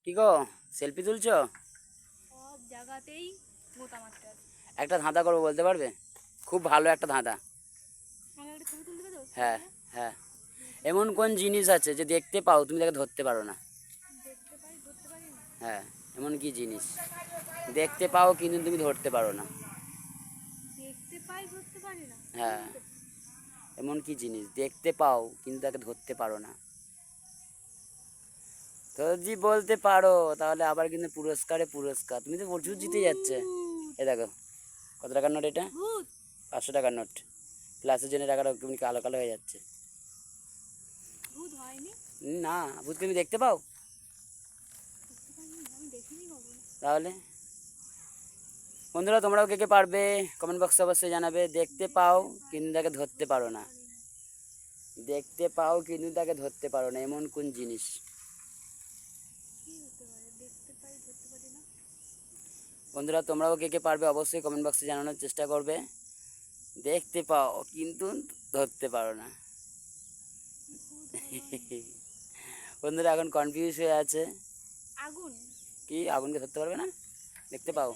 কি গো, সেলফি তুলছো? সব জায়গাতেই গোতা মারতে আছে। একটা ধাঁধা করবো, বলতে পারবে? খুব ভালো একটা ধাঁধা। আমাকে একটা ছবি তুলতে দেবো? হ্যাঁ হ্যাঁ। এমন কোন জিনিস আছে যে দেখতে পাও তুমি তাকে ধরতে পারো না? দেখতে পাই, ধরতে পারি না। হ্যাঁ, এমন কি জিনিস দেখতে পাও কিন্তু তুমি ধরতে পারো না? দেখতে পাই, ধরতে পারি না। হ্যাঁ, এমন কি জিনিস দেখতে পাও কিন্তু তাকে ধরতে পারো না? তো যদি বলতে পারো তাহলে আবার কিন্তু পুরস্কারে পুরস্কার, তুমি তো প্রচুর জিতে যাচ্ছে। ভূত। এ দেখো, কত টাকার নোট এটা? ভূত। 500 টাকার নোট। ক্লাসের জন্য টাকাটা তুমি কালো কালো হয়ে যাচ্ছে। ভূত হয়নি। না, ভূত তুমি দেখতে পাও? দেখতে পাইনি, আমি দেখিনি কখনো। তাহলে বন্ধুরা, তোমরাও কে কে পারবে কমেন্ট বক্সে অবশ্যই জানাবে। দেখতে পাও কিন্তু তাকে ধরতে পারো না। দেখতে পাও কিন্তু তাকে ধরতে পারো না, এমন কোন জিনিস? কি হতে পারে? দেখতে পাই, ধরতে পারি না। বন্ধুরা, তোমরাও কে কে পারবে অবশ্যই কমেন্ট বক্সে জানানোর চেষ্টা করবে। দেখতে পাও কিন্তু ধরতে পারো না। ভূত হয়নি। বন্ধুরা এখন কনফিউজ হয়ে আছে। আগুন। কি, আগুনকে ধরতে পারবে না? দেখতে পাও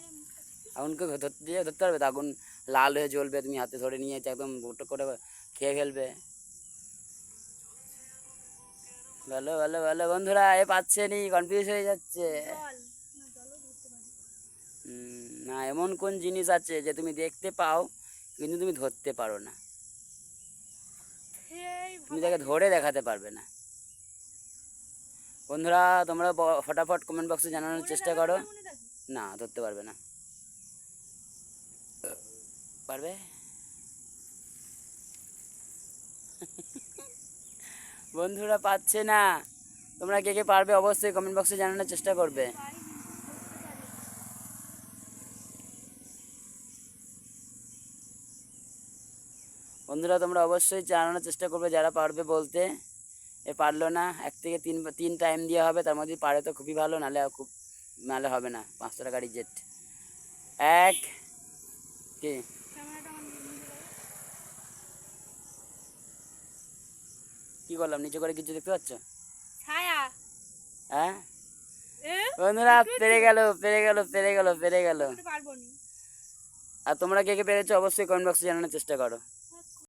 আগুনকে ধরতে পারবে তো? আগুন লাল হয়ে জ্বলবে, তুমি হাতে ধরে নিয়ে একদম গোটো করে খেয়ে ফেলবে। ভালো ভালো ভালো বন্ধুরা, এ পাচ্ছে নি, কনফিউজ হয়ে যাচ্ছে। জল। না, জলও ধরতে পারি। না, এমন কোন জিনিস আছে যে তুমি দেখতে পাও কিন্তু তুমি ধরতে পারো না? এই তুমি তাকে ধরে দেখাতে পারবে না। বন্ধুরা, তোমরা ফটাফট কমেন্ট বক্সে জানানোর চেষ্টা করো। মনে রাখি। না, ধরতে পারবে না। পারবে? বন্ধুরা পাচ্ছে না। তোমরা কে কে পারবে অবশ্যই কমেন্ট বক্সে জানানোর চেষ্টা করবে। পাই কিন্তু ধরতে পারি না। বন্ধুরা, তোমরা অবশ্যই জানানোর চেষ্টা করবে যারা পারবে বলতে। এ পারলো না, 1 থেকে 3 টাইম দেওয়া হবে, তার মধ্যে পারে তো খুবই ভালো, নাহলে হবে না। 500 টাকা রিজেক্ট। 1 কি ক্যামেরাটা আমার নিচে করো। কি করলাম? নিচে করে কিছু দেখতে পাচ্ছ? ছায়া। হ্যাঁ এ বন্ধুরা, দেখতে পেরে পাচ্ছ? গেল পেরে গেল পেরে গেল পেরে গেল। করতে পারবো নি। আর তোমরা কে কে পেরেছো অবশ্যই কমেন্ট বক্সে জানানোর চেষ্টা করো।